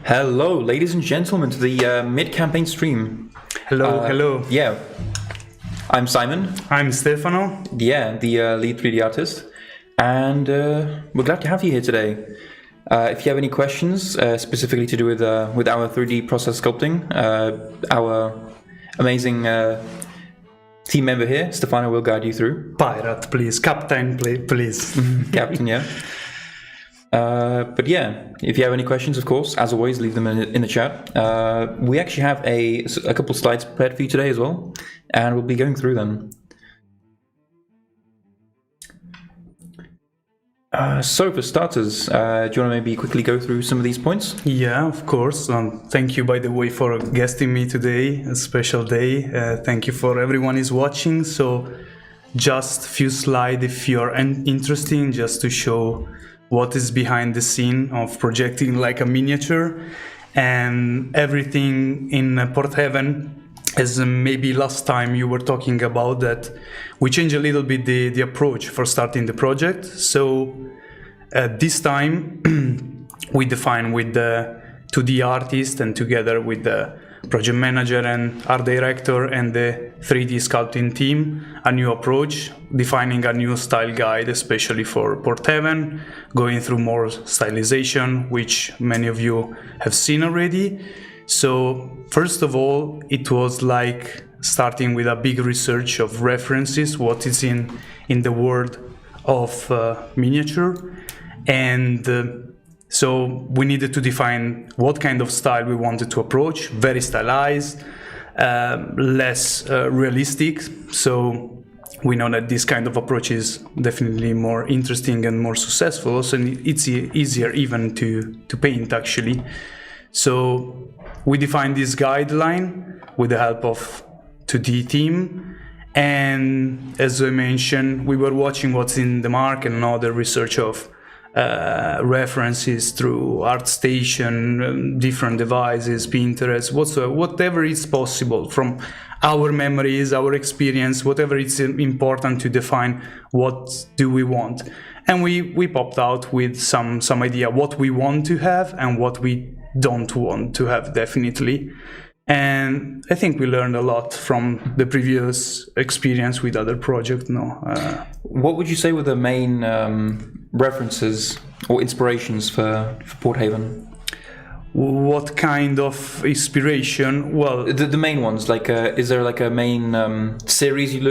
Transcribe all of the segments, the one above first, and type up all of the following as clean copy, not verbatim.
Hello, ladies and gentlemen, to the mid-campaign stream. Hello. Yeah, I'm Simon. I'm Stefano. Yeah, the lead 3D artist, and we're glad to have you here today. If you have any questions, specifically to do with our 3D process sculpting, our amazing team member here, Stefano, will guide you through. Pirate, please. Captain, please. Captain, yeah. But yeah, if you have any questions, of course, as always, leave them in the chat. We actually have a couple slides prepared for you today as well, and we'll be going through them. So for starters, do you want to maybe quickly go through some of these points? Yeah, of course. Thank you, by the way, for guesting me today. A special day. Thank you for everyone is watching. So just a few slides if you're interested, just to show what is behind the scene of projecting like a miniature and everything in Porthaven. As maybe last time you were talking about that, we changed a little bit the approach for starting the project. So this time we define with the 2D artist and together with the project manager and art director and the 3D sculpting team, a new approach, defining a new style guide, especially for Porthaven, going through more stylization, which many of you have seen already. So first of all, it was like starting with a big research of references, what is in the world of miniature. And so we needed to define what kind of style we wanted to approach, very stylized, less realistic. So we know that this kind of approach is definitely more interesting and more successful. So it's easier even to paint actually. So we defined this guideline with the help of 2D team. And as I mentioned, we were watching what's in the market and other research of references through ArtStation, different devices, Pinterest, whatever is possible from our memories, our experience, whatever is important to define what do we want. And we popped out with some idea what we want to have and what we don't want to have, definitely. And I think we learned a lot from the previous experience with other projects. What would you say were the main references or inspirations for Porthaven? What kind of inspiration? Well, the main ones. Like, is there like a main series you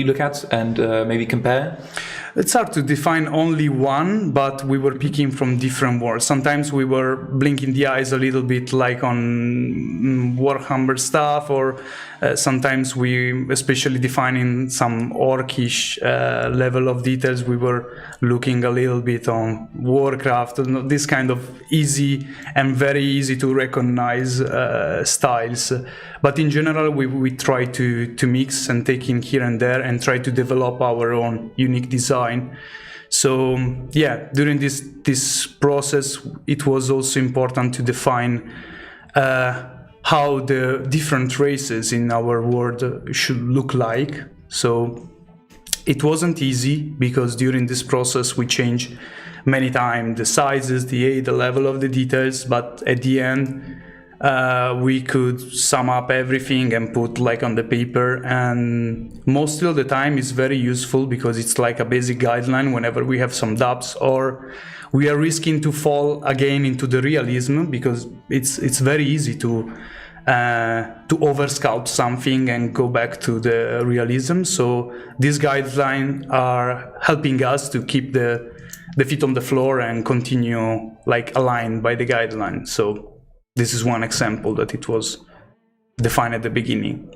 look at and maybe compare? It's hard to define only one, but we were picking from different worlds. Sometimes we were blinking the eyes a little bit like on Warhammer stuff, or sometimes we, especially defining some orcish level of details, we were looking a little bit on Warcraft, this kind of easy and very easy to recognize styles. But in general, we try to mix and take in here and there and try to develop our own unique design. So yeah, during this process, it was also important to define how the different races in our world should look like. So it wasn't easy because during this process we changed many times the sizes, the level of the details, but at the end we could sum up everything and put like on the paper, and mostly of the time it's very useful because it's like a basic guideline whenever we have some doubts or we are risking to fall again into the realism, because it's very easy to oversculpt something and go back to the realism. So these guidelines are helping us to keep the feet on the floor and continue like aligned by the guideline. So this is one example that it was defined at the beginning.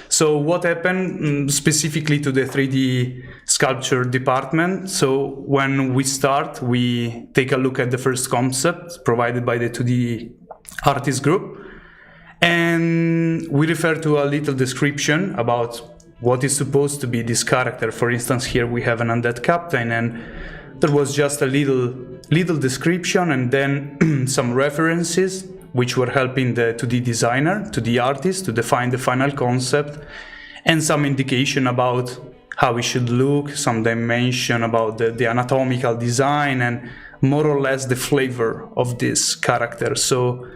So what happened specifically to the 3D sculpture department? So when we start, we take a look at the first concept provided by the 2D artist group, and we refer to a little description about what is supposed to be this character. For instance, here we have an undead captain, and there was just a little description and then some references which were helping the 2D designer, 2D artist, to define the final concept, and some indication about how it should look, some dimension about the anatomical design, and more or less the flavor of this character. So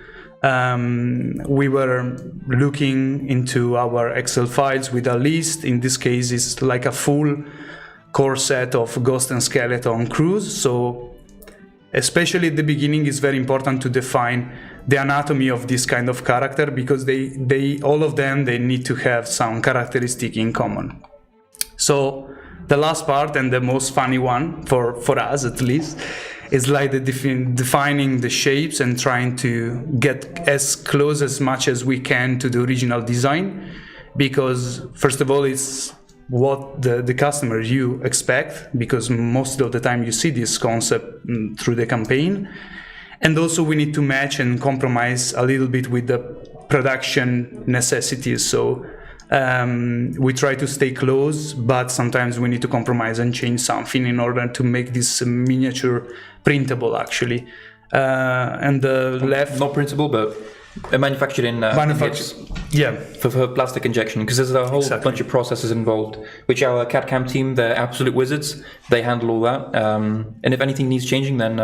we were looking into our Excel files with a list. In this case, it's like a full core set of ghost and skeleton crews. So especially at the beginning, it's very important to define the anatomy of this kind of character, because they all of them, they need to have some characteristic in common. So the last part, and the most funny one for us at least, is like the defining the shapes and trying to get as close as much as we can to the original design, because first of all, it's what the customer you expect, because most of the time you see this concept through the campaign. And also we need to match and compromise a little bit with the production necessities. So we try to stay close, but sometimes we need to compromise and change something in order to make this miniature printable, actually. And the left... Not printable, but manufactured in... yeah. For plastic injection, because there's a whole bunch of processes involved, which our CAD/CAM team, they're absolute wizards. They handle all that. And if anything needs changing, then...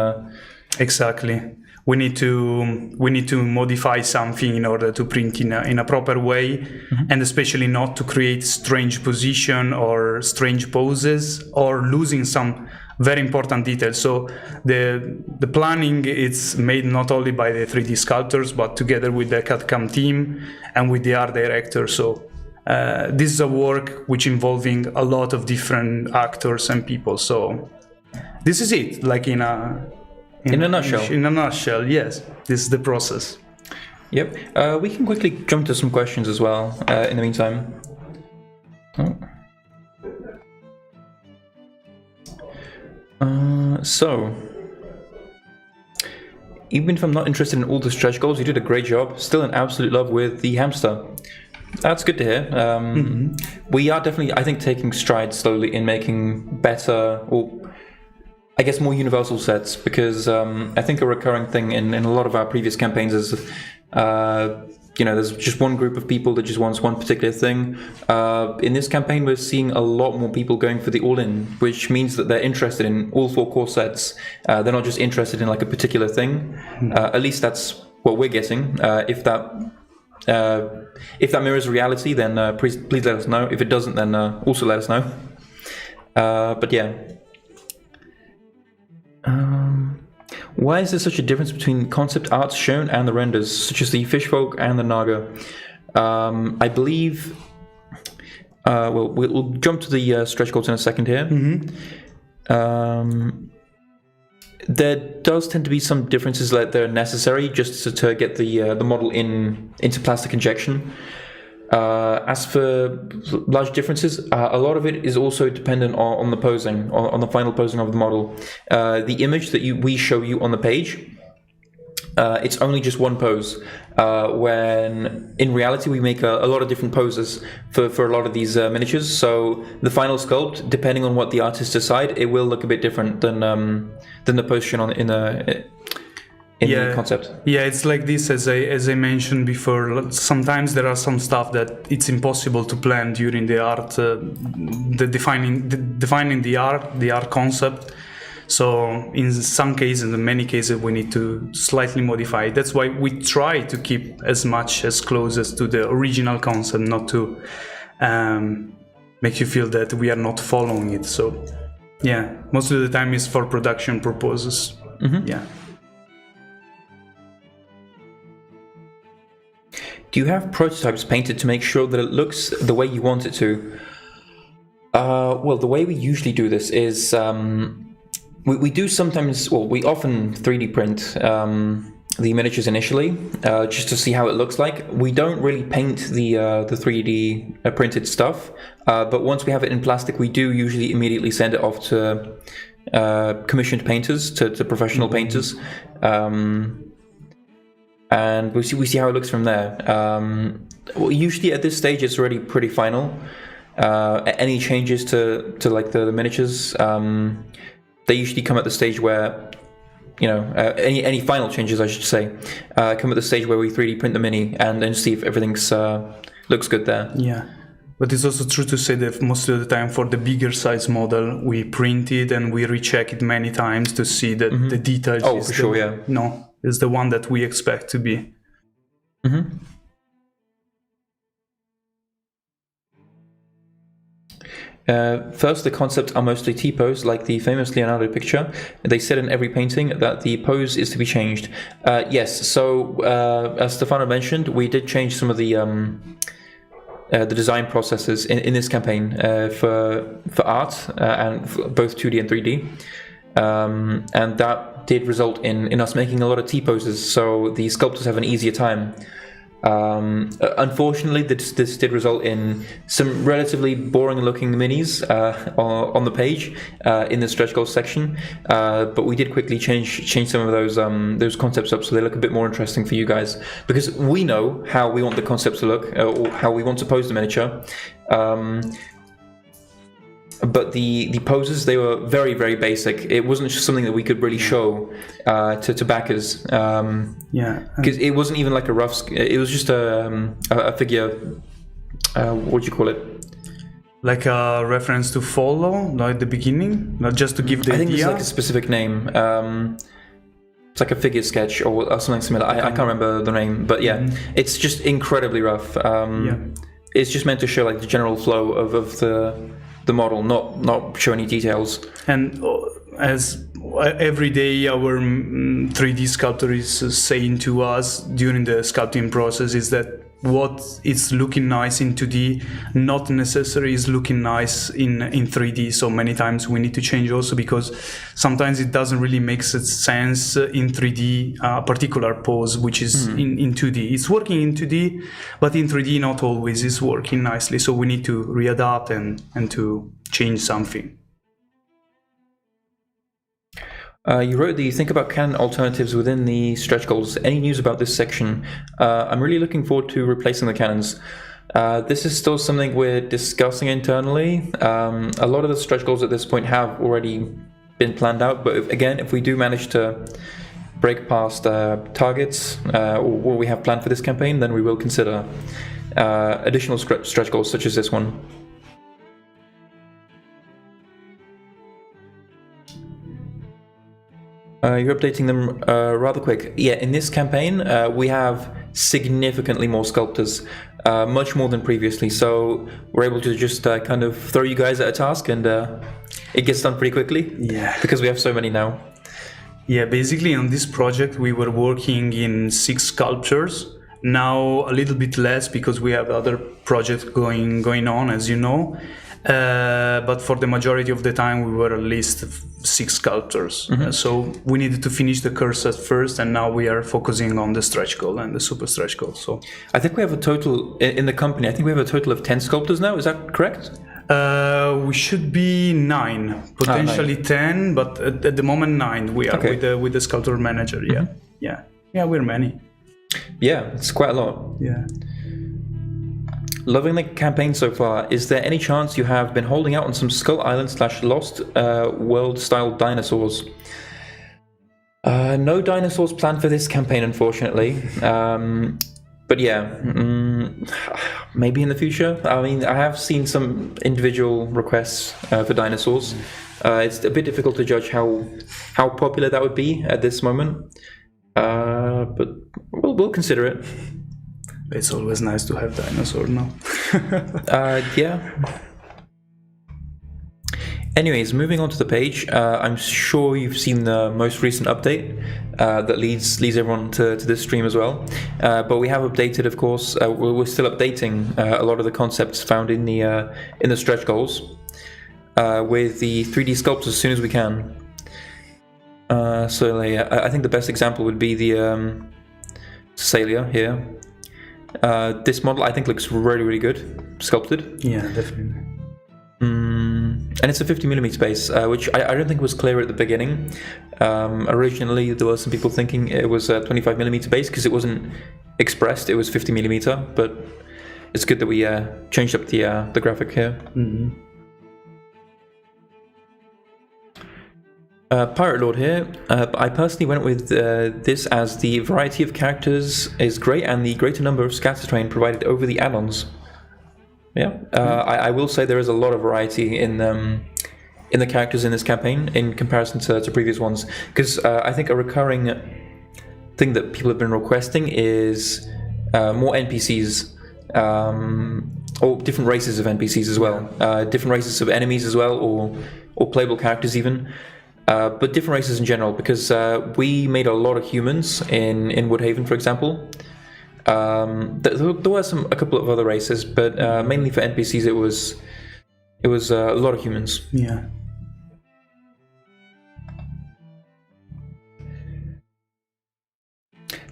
Exactly. We need to modify something in order to print in a proper way, and especially not to create strange position or strange poses or losing some very important details. So the planning is made not only by the 3D sculptors, but together with the CAD/CAM team and with the art director. So this is a work which involving a lot of different actors and people. So this is it, like in a nutshell. In a nutshell, yes. This is the process. Yep. We can quickly jump to some questions as well in the meantime. So, even if I'm not interested in all the stretch goals, you did a great job. Still an absolute love with the hamster. That's good to hear. We are definitely, I think, taking strides slowly in making better, or I guess more universal sets, because I think a recurring thing in a lot of our previous campaigns is, there's just one group of people that just wants one particular thing. In this campaign, we're seeing a lot more people going for the all-in, which means that they're interested in all 4 core sets. They're not just interested in like a particular thing. At least that's what we're getting. If that mirrors reality, then please let us know. If it doesn't, then also let us know. But yeah. Why is there such a difference between concept arts shown and the renders, such as the fishfolk and the Naga? I believe... we'll jump to the stretch goals in a second here. There does tend to be some differences that they're necessary just to get the model into plastic injection. As for large differences, a lot of it is also dependent on the posing, on the final posing of the model. The image that we show you on the page, it's only just one pose, when in reality we make a lot of different poses for a lot of these miniatures. So the final sculpt, depending on what the artists decide, it will look a bit different than the pose shown in the concept. Yeah, it's like this, as I mentioned before. Sometimes there are some stuff that it's impossible to plan during the art, defining the art concept. So in some cases, in many cases, we need to slightly modify it. That's why we try to keep as much as close as to the original concept, not to make you feel that we are not following it. So yeah, most of the time is for production purposes. Yeah. Do you have prototypes painted to make sure that it looks the way you want it to? Well, the way we usually do this is we do sometimes, well, we often 3D print the miniatures initially just to see how it looks like. We don't really paint the 3D printed stuff, but once we have it in plastic, we do usually immediately send it off to commissioned painters, to professional painters. And we see how it looks from there. Well, usually at this stage it's already pretty final. Any changes to like the miniatures, they usually come at the stage where, any final changes, I should say, come at the stage where we 3D print the mini and then see if everything's looks good there. Yeah. But it's also true to say that most of the time for the bigger size model, we print it and we recheck it many times to see that the details is the one that we expect to be. First, the concepts are mostly T-pose, like the famous Leonardo picture. They said in every painting that the pose is to be changed. Yes, so as Stefano mentioned, we did change some of the design processes in this campaign for art and for both 2D and 3D. And that did result in us making a lot of T-poses, so the sculptors have an easier time. Unfortunately, this did result in some relatively boring looking minis on the page in the stretch goals section, but we did quickly change some of those concepts up so they look a bit more interesting for you guys, because we know how we want the concepts to look, or how we want to pose the miniature. But the poses, they were very, very basic. It wasn't just something that we could really show to backers. Because it wasn't even like a rough. It was just a figure. What do you call it? Like a reference to follow, like the beginning, not just to give the idea. I think it's like a specific name. It's like a figure sketch or something similar. I can't remember the name, but yeah, it's just incredibly rough. It's just meant to show like the general flow of the model, not show any details. And as every day our 3D sculptor is saying to us during the sculpting process is that what is looking nice in 2D not necessarily is looking nice in 3D. So many times we need to change also, because sometimes it doesn't really make sense in 3D, a particular pose which is in 2D. It's working in 2D, but in 3D not always is working nicely. So we need to readapt and to change something. You wrote that you think about canon alternatives within the stretch goals. Any news about this section? I'm really looking forward to replacing the cannons. This is still something we're discussing internally. A lot of the stretch goals at this point have already been planned out, but again, if we do manage to break past targets or what we have planned for this campaign, then we will consider additional stretch goals such as this one. You're updating them rather quick. Yeah, in this campaign, we have significantly more sculptors, much more than previously. So we're able to just kind of throw you guys at a task, and it gets done pretty quickly. Yeah. Because we have so many now. Yeah, basically on this project we were working in 6 sculptures. Now a little bit less because we have other projects going on, as you know. But for the majority of the time we were at least 6 sculptors. So we needed to finish the curse at first, and now we are focusing on the stretch goal and the super stretch goal. So I think we have a total in the company. I think we have a total of 10 sculptors now. Is that correct? We should be 9, potentially 10, but at the moment 9. We are with the sculptor manager. Yeah, we're many. Yeah, it's quite a lot. Yeah. Loving the campaign so far. Is there any chance you have been holding out on some Skull Island / Lost World style dinosaurs? No dinosaurs planned for this campaign, unfortunately. But yeah, maybe in the future. I mean, I have seen some individual requests for dinosaurs. It's a bit difficult to judge how popular that would be at this moment. But we'll consider it. It's always nice to have dinosaurs now. Yeah. Anyways, moving on to the page, I'm sure you've seen the most recent update that leads everyone to this stream as well. But we have updated, of course. We're still updating a lot of the concepts found in the stretch goals with the 3D sculpts as soon as we can. So I think the best example would be the Celia here. This model I think looks really, really good, sculpted. Yeah, definitely. And it's a 50mm base, which I don't think was clear at the beginning. Originally, there were some people thinking it was a 25mm base because it wasn't expressed. It was 50mm, but it's good that we changed up the graphic here. Pirate Lord here. I personally went with this as the variety of characters is great and the greater number of scatter terrain provided over the add-ons. Yeah, I will say there is a lot of variety in the characters in this campaign in comparison to previous ones, because I think a recurring thing that people have been requesting is more NPCs, or different races of NPCs as well, different races of enemies as well, or playable characters even, but different races in general, because we made a lot of humans in Porthaven, for example. There were a couple of other races, but mainly for NPCs it was a lot of humans. Yeah.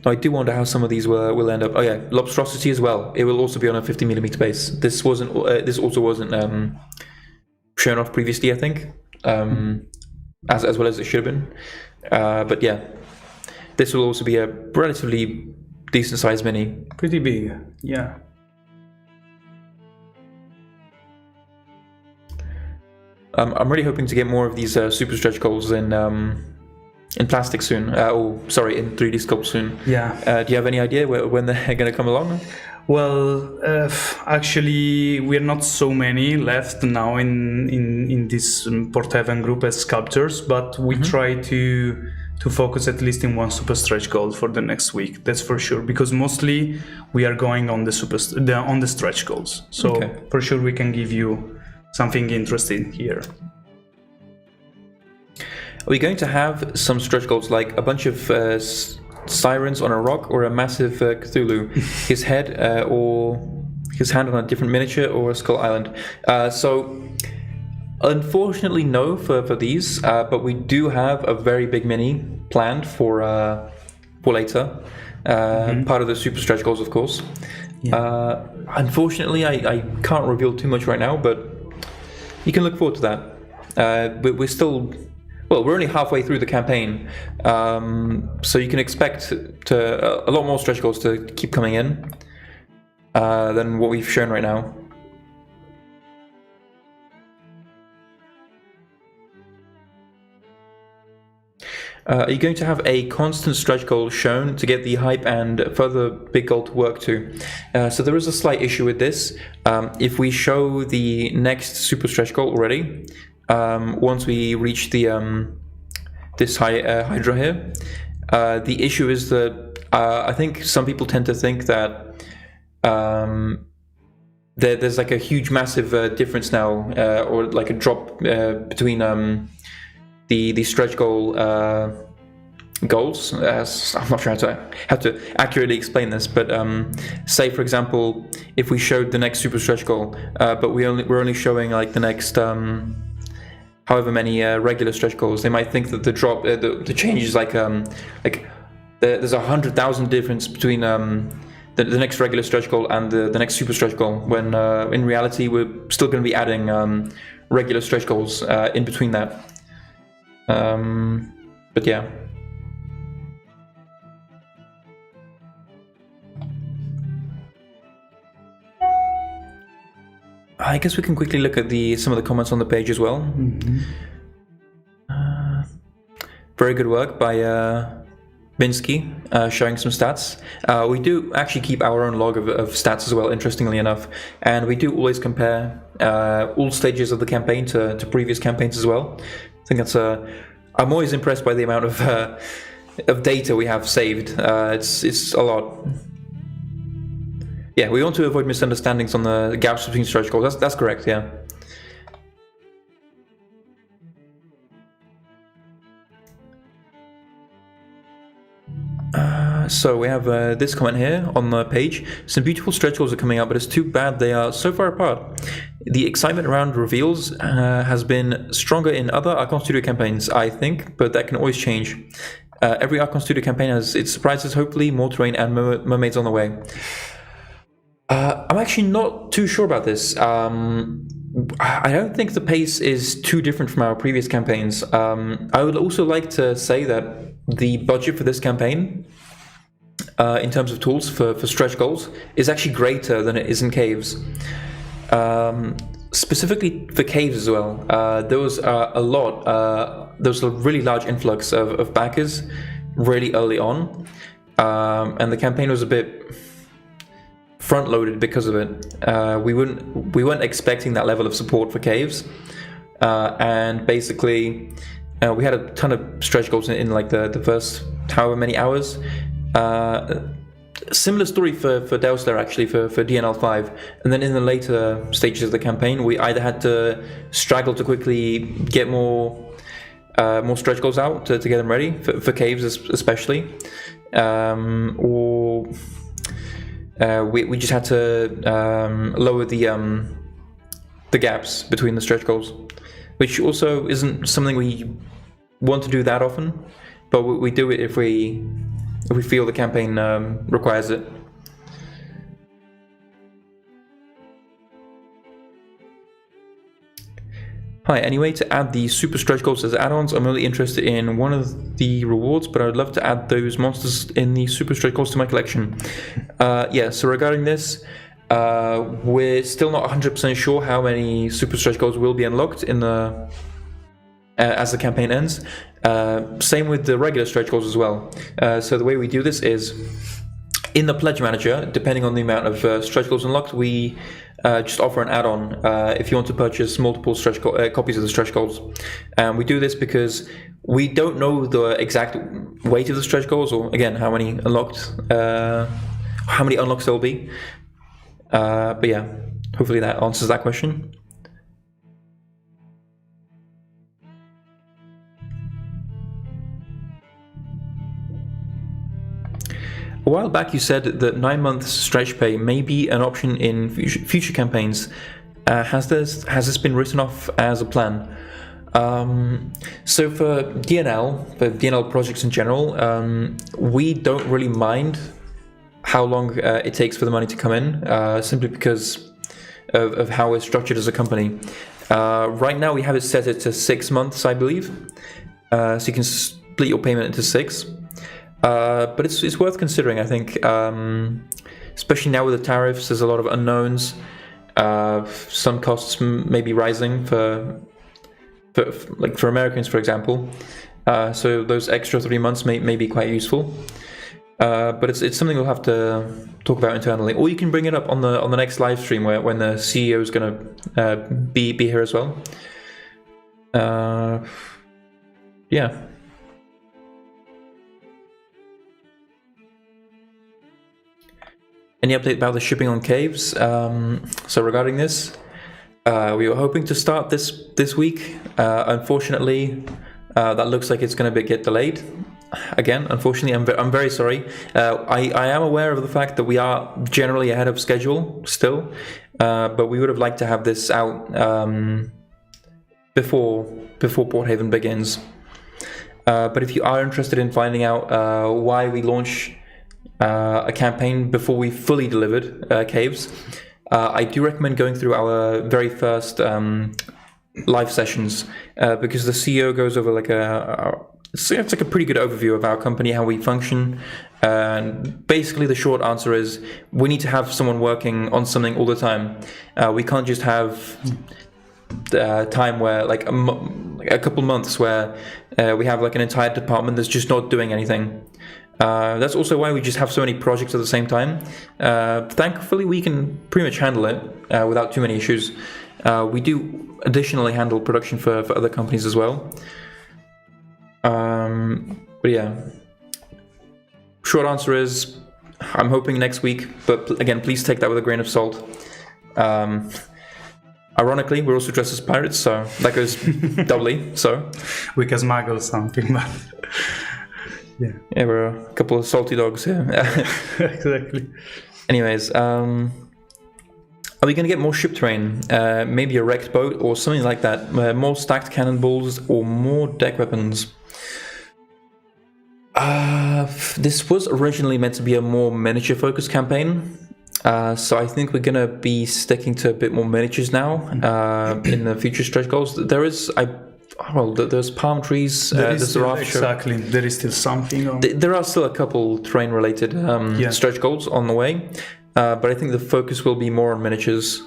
I do wonder how some of these will end up. Oh yeah, Lobstrosity as well. It will also be on a 50mm base. This wasn't. This also wasn't shown off previously, I think, as well as it should have been. But yeah, this will also be a relatively decent sized mini. Pretty big, yeah. I'm really hoping to get more of these super stretch goals in plastic soon, in 3D sculpt soon. Yeah. Do you have any idea when they're going to come along? Well, actually, we're not so many left now in this Porthaven group as sculptors, but we try to focus at least in one super stretch goal for the next week. That's for sure, because mostly we are going on the stretch goals. So for sure we can give you something interesting here. Are we going to have some stretch goals like a bunch of sirens on a rock, or a massive Cthulhu, his head or his hand on a different miniature, or a skull island? So unfortunately no for these, but we do have a very big mini planned for later, part of the super stretch goals, of course. Unfortunately I can't reveal too much right now, but you can look forward to that. But we're still... Well, we're only halfway through the campaign, so you can expect a lot more stretch goals to keep coming in than what we've shown right now. Are you going to have a constant stretch goal shown to get the hype and further big goal to work to? So there is a slight issue with this. If we show the next super stretch goal already, once we reach the this Hydra here, the issue is that I think some people tend to think that there's like a huge massive difference now, or like a drop between the stretch goal goals. I'm not sure how to accurately explain this, but say for example, if we showed the next super stretch goal, but we're only showing like the next however many regular stretch goals, they might think that the drop, the change is like there's 100,000 difference between the next regular stretch goal and the next super stretch goal, when in reality we're still going to be adding regular stretch goals in between that. But yeah. I guess we can quickly look at some of the comments on the page as well. Very good work by Binsky, showing some stats. We do actually keep our own log of stats as well, interestingly enough, and we do always compare all stages of the campaign to previous campaigns as well. I think that's I'm always impressed by the amount of data we have saved. It's a lot. Yeah, we want to avoid misunderstandings on the gaps between stretch goals. That's correct, yeah. So we have this comment here on the page. Some beautiful stretch goals are coming out, but it's too bad they are so far apart. The excitement around reveals has been stronger in other Archon Studio campaigns, I think, but that can always change. Every Archon Studio campaign has its surprises, hopefully, more terrain and mermaids on the way. I'm actually not too sure about this. I don't think the pace is too different from our previous campaigns. I would also like to say that the budget for this campaign, in terms of tools for stretch goals, is actually greater than it is in caves. Specifically for caves as well, there was there was a really large influx of backers really early on, and the campaign was a bit front-loaded because of it. We weren't expecting that level of support for caves, and basically we had a ton of stretch goals in like the first however many hours. Similar story for Delstair actually for DNL5, and then in the later stages of the campaign, we either had to straggle to quickly get more stretch goals out to get them ready for caves especially, or we just had to lower the gaps between the stretch goals, which also isn't something we want to do that often, but we do it if we feel the campaign requires it. Hi, anyway, to add the super stretch goals as add-ons, I'm really interested in one of the rewards, but I would love to add those monsters in the super stretch goals to my collection. Yeah, so regarding this, we're still not 100% sure how many super stretch goals will be unlocked in the as the campaign ends. Same with the regular stretch goals as well. So the way we do this is, in the Pledge Manager, depending on the amount of stretch goals unlocked, we just offer an add-on if you want to purchase multiple copies of the stretch goals. And we do this because we don't know the exact weight of the stretch goals, or again, how many unlocks there will be. But yeah, hopefully that answers that question. A while back you said that 9 months stretch pay may be an option in future campaigns. Has this been written off as a plan? So for DNL projects in general, we don't really mind how long it takes for the money to come in, simply because of how we're structured as a company. Right now we have it set to 6 months, I believe, so you can split your payment into 6. But it's worth considering, I think, especially now with the tariffs. There's a lot of unknowns. Some costs may be rising for Americans, for example. So those extra 3 months may be quite useful. But it's something we'll have to talk about internally, or you can bring it up on the next live stream when the CEO is going to be here as well. Yeah. Any update about the shipping on caves? So regarding this, we were hoping to start this week. Unfortunately, that looks like it's going to get delayed. Again, unfortunately, I'm very sorry. I am aware of the fact that we are generally ahead of schedule still, but we would have liked to have this out before Porthaven begins. But if you are interested in finding out why we launch a campaign before we fully delivered caves, I do recommend going through our very first live sessions, because the CEO goes over it's like a pretty good overview of our company, how we function, and basically the short answer is we need to have someone working on something all the time. We can't just have time where a couple months where we have an entire department that's just not doing anything. That's also why we just have so many projects at the same time. Thankfully, we can pretty much handle it without too many issues. We do additionally handle production for other companies as well. But yeah, short answer is I'm hoping next week, but again, please take that with a grain of salt. Ironically, we're also dressed as pirates, so that goes doubly so. We can smuggle something, but yeah, we're a couple of salty dogs here. Exactly. Anyways, are we going to get more ship terrain? Maybe a wrecked boat or something like that? More stacked cannonballs or more deck weapons? This was originally meant to be a more miniature-focused campaign. So I think we're going to be sticking to a bit more miniatures now in the future stretch goals. There's palm trees. There's exactly. There is still something. There are still a couple terrain-related stretch goals on the way, but I think the focus will be more on miniatures.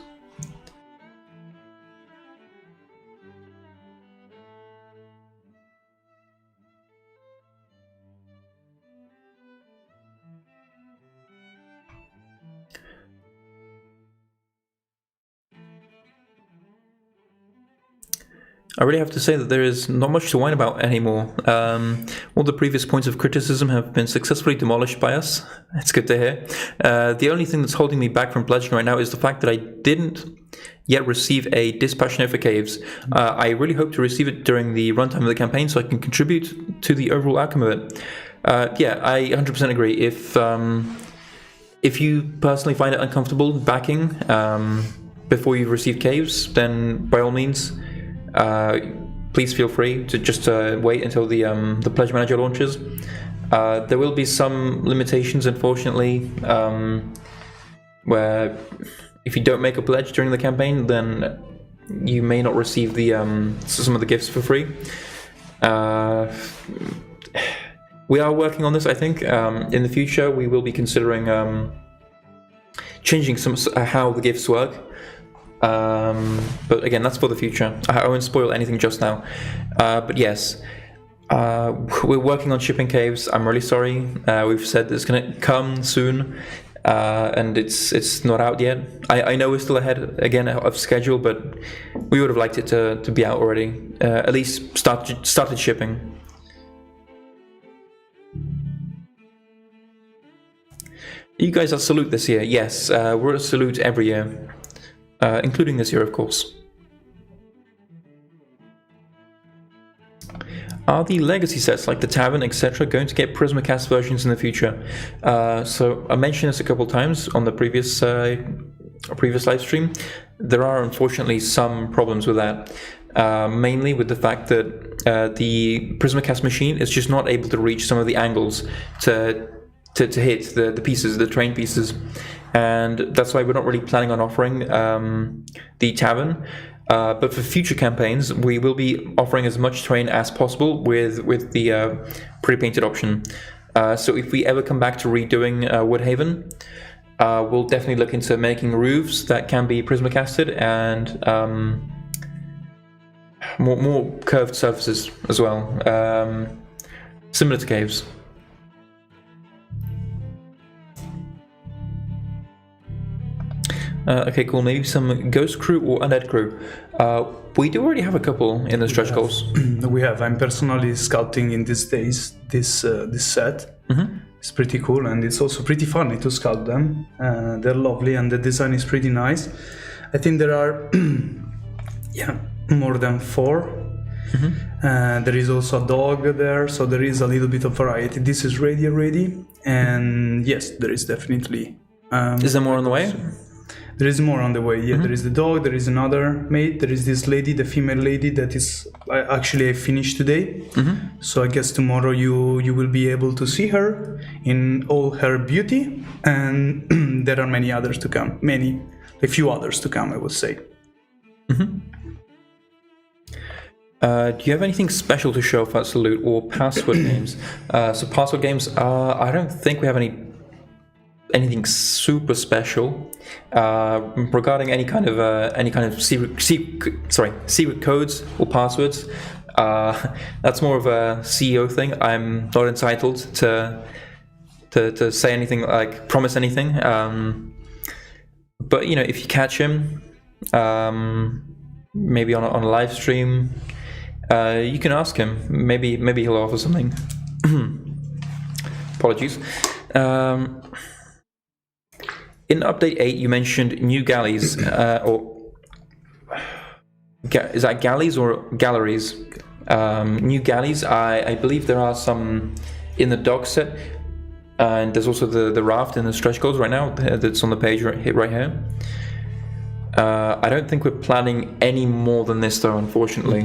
I really have to say that there is not much to whine about anymore. All the previous points of criticism have been successfully demolished by us. It's good to hear. The only thing that's holding me back from pledging right now is the fact that I didn't yet receive a dispatch note for caves. I really hope to receive it during the runtime of the campaign so I can contribute to the overall outcome of it. Yeah, I 100% agree. If you personally find it uncomfortable backing before you've received caves, then by all means, please feel free to just wait until the pledge manager launches. There will be some limitations, unfortunately, where if you don't make a pledge during the campaign, then you may not receive the some of the gifts for free. We are working on this, I think. In the future, we will be considering changing some how the gifts work. But again, that's for the future. I won't spoil anything just now. But yes, we're working on shipping caves. I'm really sorry. We've said it's going to come soon, and it's not out yet. I know we're still ahead again of schedule, but we would have liked it to be out already. At least started shipping. You guys are Salute this year. Yes, we're at Salute every year. Including this year, of course. Are the legacy sets like the Tavern, etc., going to get Prismacast versions in the future? So I mentioned this a couple times on the previous live stream. There are unfortunately some problems with that, mainly with the fact that the Prismacast machine is just not able to reach some of the angles to hit the pieces, the terrain pieces. And that's why we're not really planning on offering the Tavern. But for future campaigns, we will be offering as much terrain as possible with the pre-painted option. So if we ever come back to redoing Woodhaven, we'll definitely look into making roofs that can be Prismacasted and more curved surfaces as well, similar to caves. Okay, cool. Maybe some Ghost Crew or Undead Crew. We do already have a couple in the stretch goals. We have. I'm personally sculpting in these days this set. Mm-hmm. It's pretty cool, and it's also pretty funny to sculpt them. They're lovely, and the design is pretty nice. I think there are more than 4. Mm-hmm. There is also a dog there, so there is a little bit of variety. This is ready already, and yes, there is definitely. Is there more on the way? There is more on the way, yeah. Mm-hmm. There is the dog, there is another mate, there is this lady, the female lady that is actually I finished today. Mm-hmm. So I guess tomorrow you will be able to see her in all her beauty, and there are many others to come. A few others to come, I would say. Mm-hmm. Do you have anything special to show for Salute or password games? So password games, I don't think we have anything super special regarding any kind of secret codes or passwords. That's more of a CEO thing. I'm not entitled to say anything, like promise anything. But you know, if you catch him, maybe on a live stream, you can ask him. Maybe he'll offer something. Apologies. In update 8, you mentioned new galleys, is that galleys or galleries? New galleys. I believe there are some in the dock set, and there's also the raft in the stretch goals right now that's on the page right here. I don't think we're planning any more than this though, unfortunately,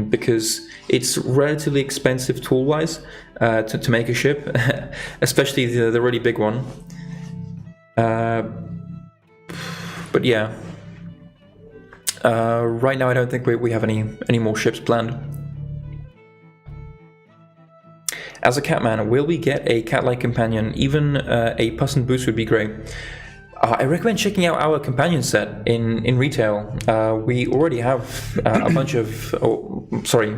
because it's relatively expensive tool-wise to make a ship, especially the really big one. But yeah, right now I don't think we have any more ships planned. As a catman, will we get a cat-like companion? Even a puss and boots would be great. I recommend checking out our companion set in retail. We already have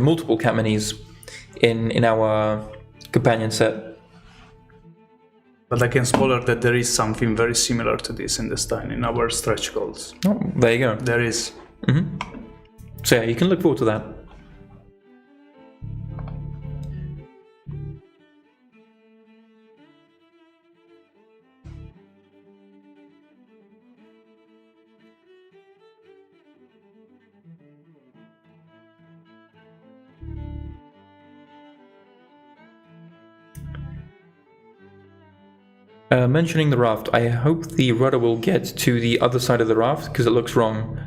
multiple catmanis in our companion set. But I can spoiler that there is something very similar to this in the style in our stretch goals. Oh, there you go. There is. Mm-hmm. So yeah, you can look forward to that. Mentioning the raft, I hope the rudder will get to the other side of the raft because it looks wrong.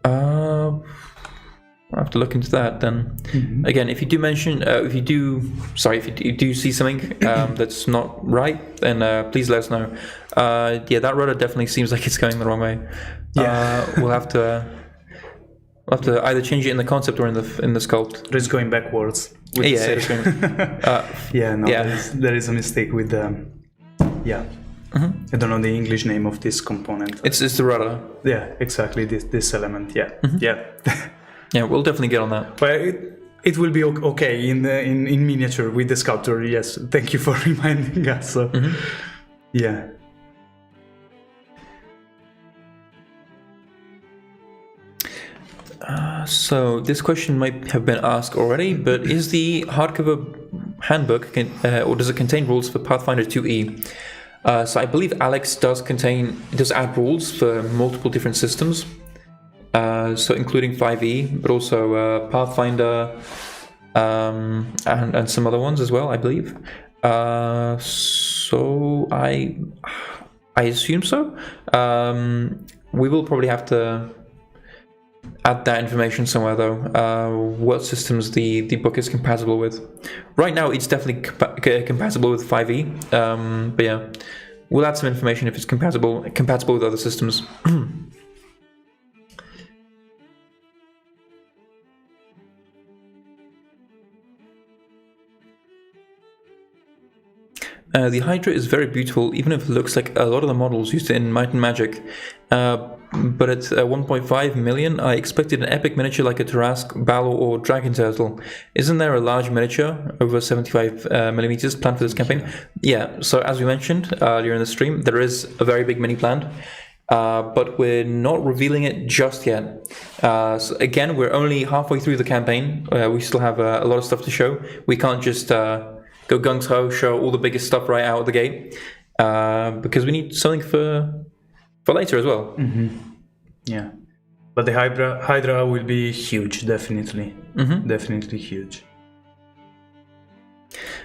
I'll have to look into that then. Again, if you do mention, if you do see something that's not right, then please let us know. Yeah, that rudder definitely seems like it's going the wrong way. Yeah, we'll have to either change it in the concept or in the sculpt. It's going backwards. With It's going, there is a mistake with the. Yeah, I don't know the English name of this component. It's the rudder. Yeah, exactly. This element. Yeah, yeah. Yeah, we'll definitely get on that. But it will be okay in miniature with the sculptor. Yes, thank you for reminding us. So, yeah. So this question might have been asked already, but is the hardcover handbook or does it contain rules for Pathfinder 2e? So I believe Alex does add rules for multiple different systems, so including 5e, but also Pathfinder and some other ones as well, I believe. So I assume so. We will probably have to add that information somewhere though, what systems the book is compatible with. Right now it's definitely compatible with 5e, but yeah, we'll add some information if it's compatible with other systems. The Hydra is very beautiful, even if it looks like a lot of the models used in Might and Magic. But at 1.5 million, I expected an epic miniature like a Tarask, Balor, or Dragon Turtle. Isn't there a large miniature over 75 millimeters planned for this campaign? Yeah, so as we mentioned earlier in the stream, there is a very big mini planned, but we're not revealing it just yet. So again, we're only halfway through the campaign. We still have a lot of stuff to show. We can't just go gung-ho, show all the biggest stuff right out of the gate, because we need something for later as well. Yeah, but the Hydra will be huge, definitely. Definitely huge.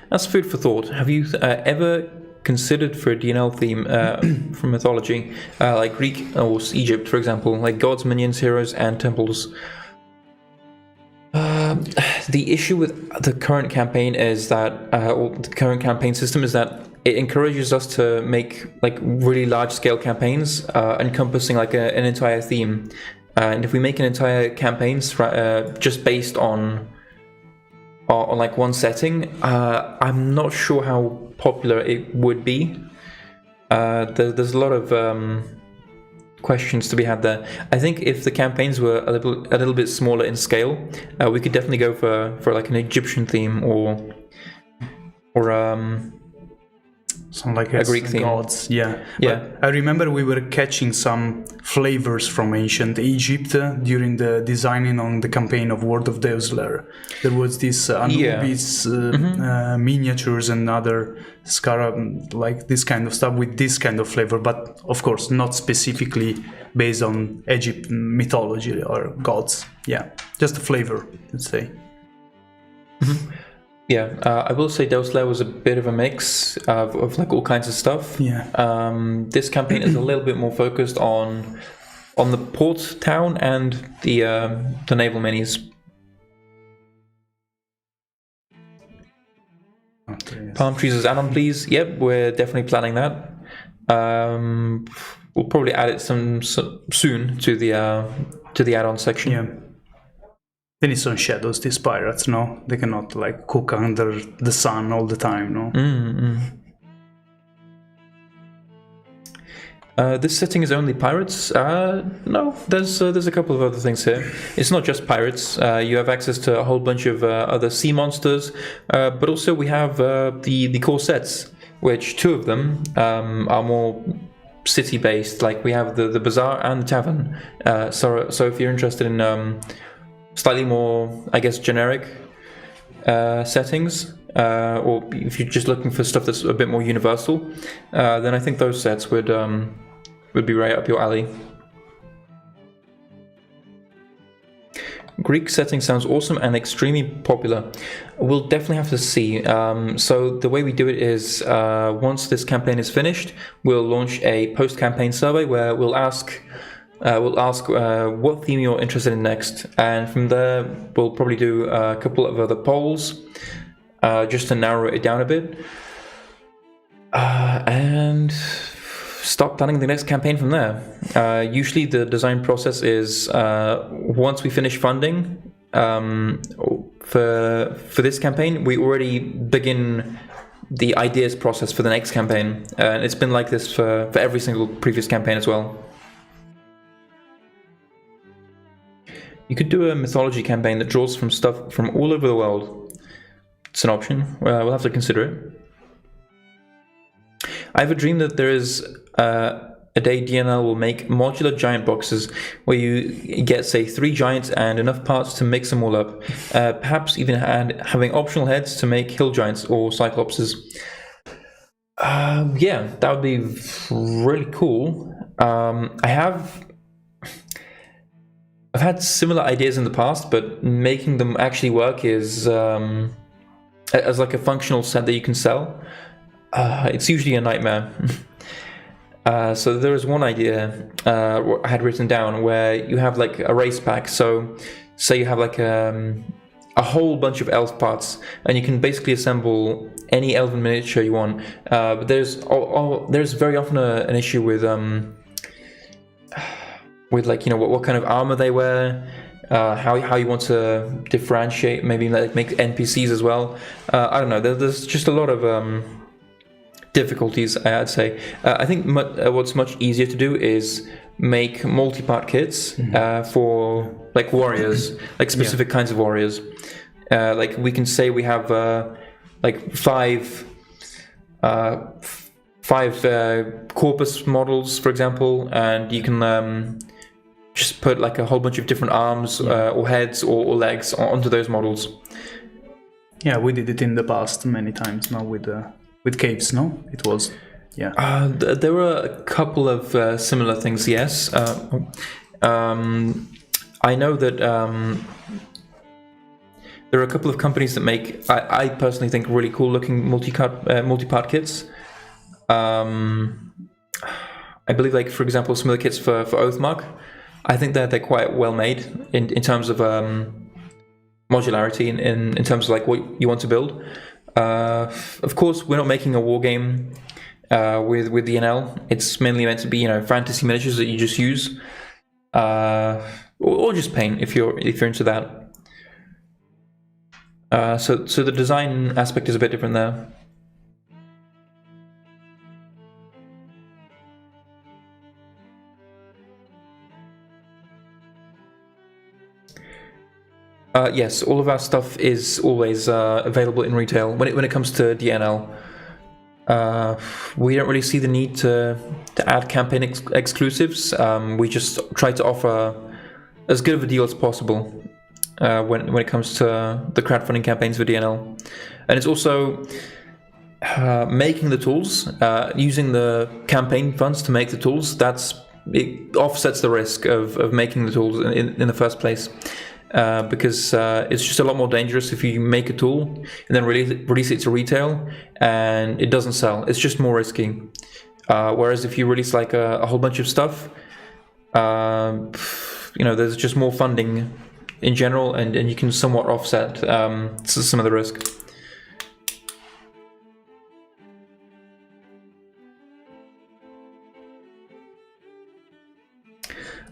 That's food for thought. Have you ever considered for a DNL theme from mythology, like Greek or Egypt, for example, like gods, minions, heroes, and temples? The issue with the current campaign is that, or the current campaign system is that it encourages us to make like really large-scale campaigns, encompassing like an entire theme. And if we make an entire campaign just based on like one setting, I'm not sure how popular it would be. There's a lot of questions to be had there. I think if the campaigns were a little bit smaller in scale, we could definitely go for like an Egyptian theme or some like a Greek theme. Gods, yeah. Yeah. But I remember we were catching some flavors from ancient Egypt during the designing on the campaign of World of Deusler. There was this Anubis miniatures and other scarab, like this kind of stuff with this kind of flavor, but of course not specifically based on Egypt mythology or gods. Yeah, just a flavor, let's say. Yeah, I will say Deusler was a bit of a mix of like all kinds of stuff. Yeah. This campaign is a little bit more focused on the port town and the naval minis. Okay, yes. Palm trees as add-on, please. Yep, we're definitely planning that. We'll probably add it soon to the add-on section. Yeah. They need some shadows, these pirates, no? They cannot like cook under the sun all the time, no? This setting is only pirates? No, there's a couple of other things here. It's not just pirates. You have access to a whole bunch of other sea monsters, but also we have the core sets, which two of them are more city-based. Like we have the bazaar and the tavern. So if you're interested in slightly more, I guess, generic settings, or if you're just looking for stuff that's a bit more universal, then I think those sets would be right up your alley. Greek setting sounds awesome and extremely popular. We'll definitely have to see. So the way we do it is, once this campaign is finished, we'll launch a post-campaign survey where we'll ask what theme you're interested in next, and from there we'll probably do a couple of other polls just to narrow it down a bit, and start planning the next campaign from there. Usually the design process is, once we finish funding for this campaign, we already begin the ideas process for the next campaign, and it's been like this for every single previous campaign as well. You could do a mythology campaign that draws from stuff from all over the world. It's an option. We'll have to consider it. I have a dream that there is a day DNL will make modular giant boxes where you get, say, 3 giants and enough parts to mix them all up. Perhaps even having optional heads to make hill giants or cyclopses. Yeah, that would be really cool. I've had similar ideas in the past, but making them actually work is as like a functional set that you can sell. It's usually a nightmare. So there was one idea I had written down where you have like a race pack. So say you have like a whole bunch of elf parts, and you can basically assemble any elven miniature you want. But there's very often an issue with like, you know, what kind of armor they wear, how you want to differentiate, maybe like make NPCs as well. I don't know. There's just a lot of difficulties, I'd say. I think what's much easier to do is make multi-part kits for like warriors, like specific kinds of warriors. Like we can say we have like five corpus models, for example, and you can just put like a whole bunch of different arms or heads or legs onto those models. Yeah, we did it in the past many times now with caves, no? It was, yeah. There were a couple of similar things, yes. I know that there are a couple of companies that make, I personally think, really cool looking multi-part kits. I believe, like, for example, some of the kits for Oathmark, I think that they're quite well made in terms of modularity, in terms of like what you want to build. Of course, we're not making a war game with DNL. It's mainly meant to be, you know, fantasy miniatures that you just use, or just paint if you're into that. So the design aspect is a bit different there. Yes, all of our stuff is always available in retail. When it comes to DNL, we don't really see the need to add campaign exclusives. We just try to offer as good of a deal as possible when it comes to the crowdfunding campaigns for DNL. And it's also making the tools, using the campaign funds to make the tools. It offsets the risk of making the tools in the first place. Because it's just a lot more dangerous if you make a tool and then release it to retail and it doesn't sell. It's just more risky. Whereas if you release like a whole bunch of stuff, you know, there's just more funding in general, and you can somewhat offset some of the risk.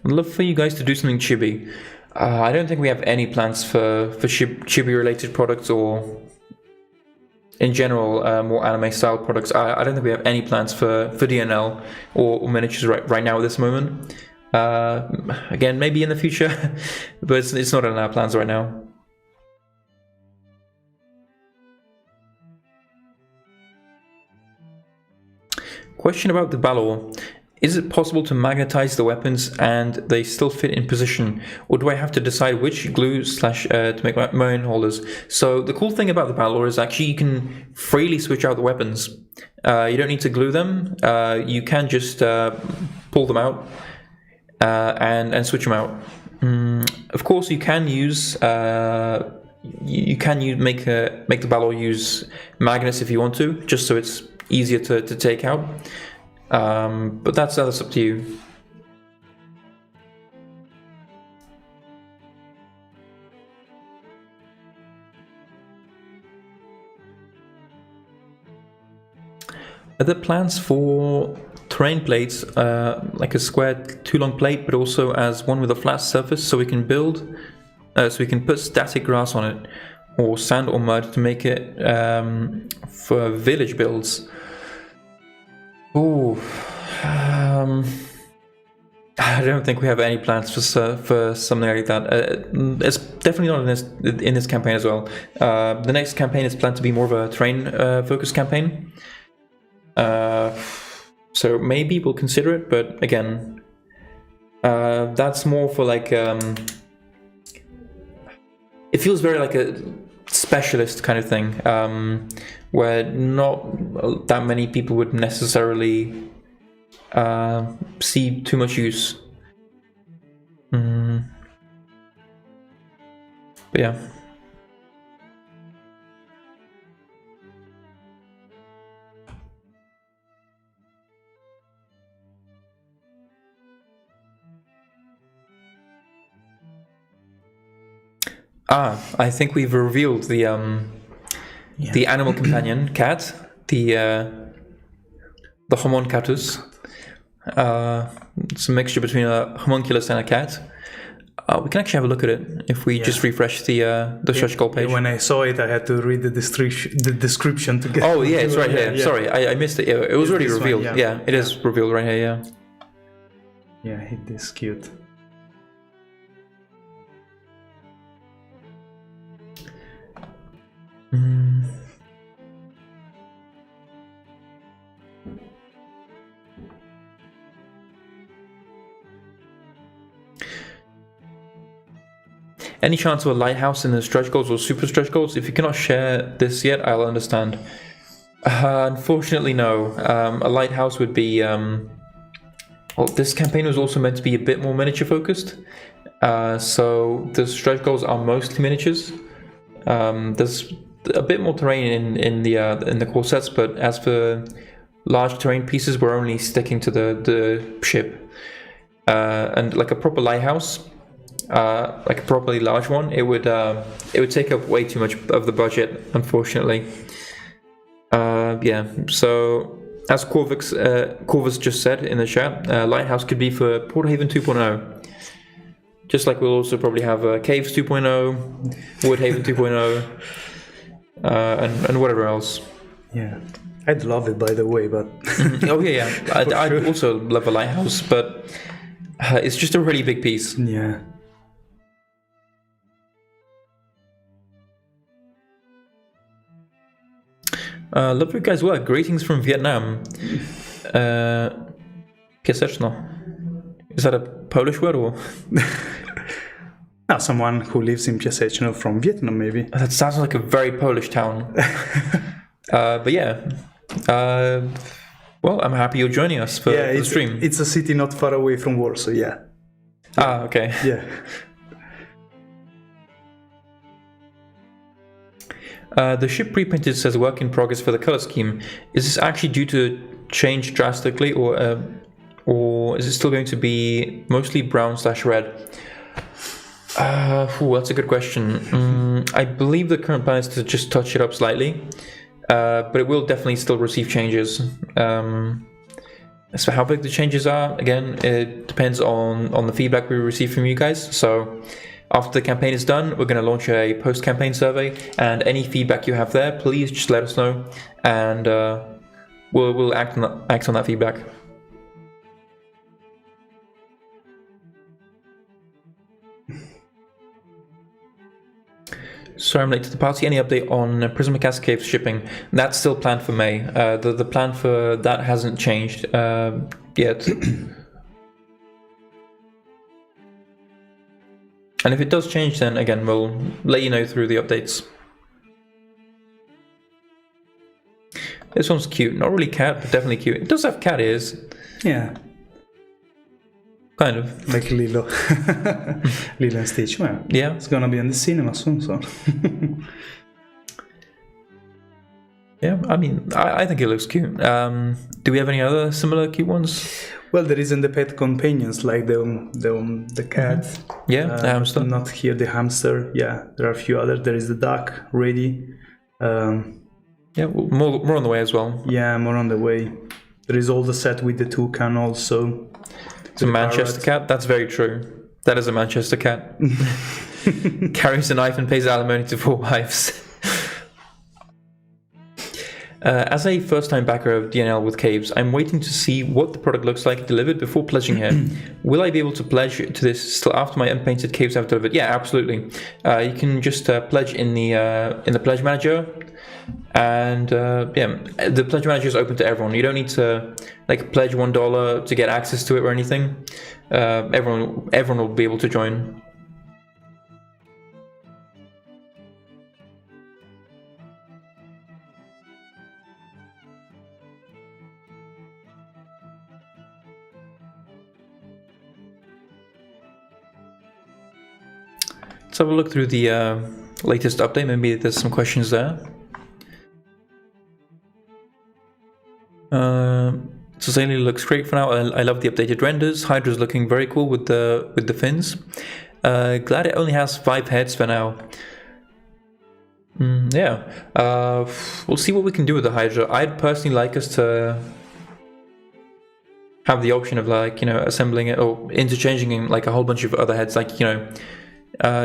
I'd love for you guys to do something chibi. I don't think we have any plans for chibi-related products, or in general more anime-style products. I don't think we have any plans for DNL or miniatures right now at this moment. Again, maybe in the future, but it's not in our plans right now. Question about the Balor. Is it possible to magnetize the weapons and they still fit in position, or do I have to decide which glue / to make my own holders? So the cool thing about the battle lore is actually you can freely switch out the weapons. You don't need to glue them. You can just pull them out and switch them out. Of course, you can use make the battle lore use magnets if you want to, just so it's easier to take out. But that's up to you. Are there plans for terrain plates, like a square too long plate, but also as one with a flat surface, so we can put static grass on it, or sand or mud to make it for village builds? Oh, I don't think we have any plans for something like that. It's definitely not in this campaign as well. The next campaign is planned to be more of a terrain focused campaign. So maybe we'll consider it, but again, that's more for like it feels very like a specialist kind of thing, where not that many people would necessarily see too much use. But yeah. I think we've revealed the animal companion cat, the homuncatus. It's a mixture between a homunculus and a cat. We can actually have a look at it if we just refresh the search goal page. When I saw it, I had to read the description to get. Oh yeah, it's right here. Yeah. Sorry, I missed it. It was already revealed. One, yeah, it is revealed right here. Yeah. Yeah, it is cute. Any chance of a lighthouse in the stretch goals or super stretch goals? If you cannot share this yet, I'll understand. Unfortunately, no. A lighthouse would be... well, this campaign was also meant to be a bit more miniature focused. So the stretch goals are mostly miniatures. There's a bit more terrain in the core sets, but as for large terrain pieces, we're only sticking to the ship. And like a proper lighthouse, like a properly large one, it would take up way too much of the budget, unfortunately. Yeah, so as Corvus just said in the chat, lighthouse could be for Porthaven 2.0. Just like we'll also probably have Caves 2.0, Woodhaven 2.0, and whatever else. Yeah, I'd love it, by the way, but... Oh yeah, I'd also love a lighthouse, but it's just a really big piece. Yeah. Love your guys' work. Greetings from Vietnam. Piaseczno. Is that a Polish word or? No, someone who lives in Piaseczno from Vietnam, maybe. That sounds like a very Polish town. But yeah. Well, I'm happy you're joining us for the stream. It's a city not far away from Warsaw, yeah. Ah, okay. Yeah. The ship preprinted says work in progress for the color scheme. Is this actually due to change drastically, or is it still going to be mostly brown/red? That's a good question. I believe the current plan is to just touch it up slightly, but it will definitely still receive changes. As for how big the changes are, again, it depends on the feedback we receive from you guys. So after the campaign is done, we're going to launch a post-campaign survey, and any feedback you have there, please just let us know, and we'll act on that feedback. Sorry, I'm late to the party. Any update on Prismatic Cascade shipping? That's still planned for May. The plan for that hasn't changed. yet. And if it does change, then again, we'll let you know through the updates. This one's cute. Not really cat, but definitely cute. It does have cat ears. Yeah. Kind of. Like Lilo. Lilo and Stitch. Well, yeah. It's gonna be in the cinema soon, so. Yeah, I mean, I think it looks cute. Do we have any other similar cute ones? Well, there isn't the pet companions like the cat. Yeah, the hamster. Not here, the hamster. Yeah, there are a few others. There is the duck ready. Yeah, well, more on the way as well. Yeah, more on the way. There is all the set with the toucan also. It's a Manchester cat. That's very true. That is a Manchester cat. Carries a knife and pays alimony to 4 wives. As a first-time backer of DNL with Caves, I'm waiting to see what the product looks like delivered before pledging here. Will I be able to pledge to this still after my unpainted caves have delivered? Yeah, absolutely. You can just pledge in the pledge manager, and yeah, the pledge manager is open to everyone. You don't need to like pledge $1 to get access to it or anything. Everyone will be able to join. Let's have a look through the latest update. Maybe there's some questions there. Sustainably looks great for now. I love the updated renders. Hydra's looking very cool with the fins. Glad it only has 5 heads for now. Yeah, we'll see what we can do with the Hydra. I'd personally like us to have the option of, like, you know, assembling it or interchanging in like a whole bunch of other heads. Like, you know,